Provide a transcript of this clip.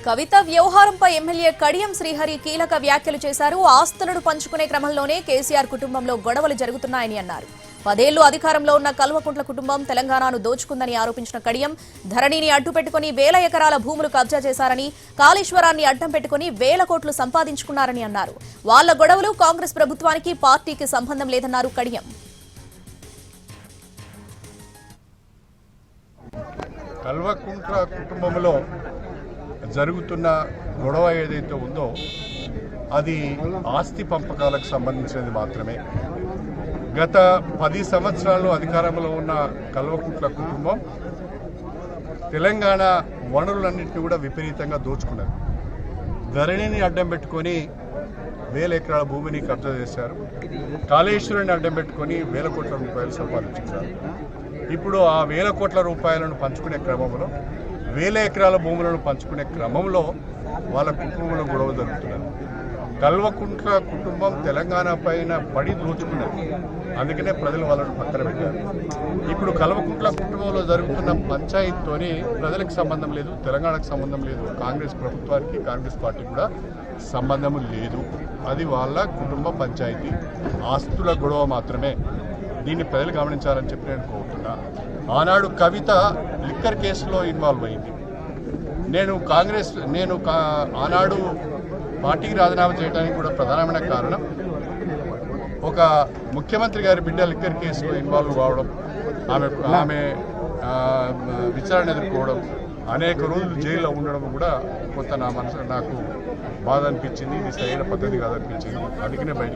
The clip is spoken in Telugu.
కవిత వ్యవహారంపై ఎమ్మెల్యే కడియం శ్రీహరి కీలక వ్యాఖ్యలు చేశారు. ఆస్తులను పంచుకునే క్రమంలోనే కేసీఆర్ కుటుంబంలో గొడవలు జరుగుతున్నాయని అన్నారు. 10 ఏళ్లు అధికారంలో ఉన్న కల్వకుంట్ల కుటుంబం తెలంగాణను దోచుకుందని ఆరోపించిన కడియం ధరణిని అడ్డుపెట్టుకుని 1000 ఎకరాల భూములు కబ్జా చేశారని, కాళేశ్వరాన్ని అడ్డం పెట్టుకుని 1000 కోట్లు సంపాదించుకున్నారని అన్నారు. వాళ్ల గొడవలు కాంగ్రెస్ ప్రభుత్వానికి పార్టీకి సంబంధం లేదన్నారు కడియం. కల్వకుంట్ల కుటుంబంలో జరుగుతున్న గొడవ ఏదైతే ఉందో అది ఆస్తి పంపకాలకు సంబంధించినది మాత్రమే. గత 10 సంవత్సరాలు అధికారంలో ఉన్న కల్వకుంట్ల కుటుంబం తెలంగాణ వనరులన్నింటినీ కూడా విపరీతంగా దోచుకున్నారు. ధరణిని అడ్డం పెట్టుకొని 1000 ఎకరాల భూమిని కబ్జా చేశారు. కాళేశ్వరాన్ని అడ్డం పెట్టుకొని 1000 కోట్ల రూపాయలు సంపాదించారు. ఇప్పుడు ఆ 1000 కోట్ల రూపాయలను పంచుకునే క్రమంలో 1000 ఎకరాల భూములను పంచుకునే క్రమంలో వాళ్ళ కుటుంబంలో గొడవ జరుగుతున్నారు. కల్వకుంట్ల కుటుంబం తెలంగాణ పైన పడి దోచుకున్నారు. అందుకనే ప్రజలు వాళ్ళను పక్కన పెట్టారు. ఇప్పుడు కల్వకుంట్ల కుటుంబంలో జరుగుతున్న పంచాయతీతోని ప్రజలకు సంబంధం లేదు, తెలంగాణకు సంబంధం లేదు, కాంగ్రెస్ ప్రభుత్వానికి కాంగ్రెస్ పార్టీ కూడా సంబంధం లేదు. అది వాళ్ళ కుటుంబ పంచాయతీ, ఆస్తుల గొడవ మాత్రమే. దీన్ని ప్రజలు గమనించాలని చెప్పి నేను కోరుతున్నా. ఆనాడు కవిత లిక్కర్ కేసులో ఇన్వాల్వ్ అయింది. నేను ఆనాడు పార్టీకి రాజీనామా చేయడానికి కూడా ప్రధానమైన కారణం ఒక ముఖ్యమంత్రి గారి బిడ్డ లిక్కర్ కేసులో ఇన్వాల్వ్ కావడం, ఆమె విచారణ ఎదుర్కోవడం, అనేక రోజులు జైల్లో ఉండడం కూడా కొంత నాకు బాధ అనిపించింది. ఇది సరైన పద్ధతి కాదనిపించింది. అందుకనే బయట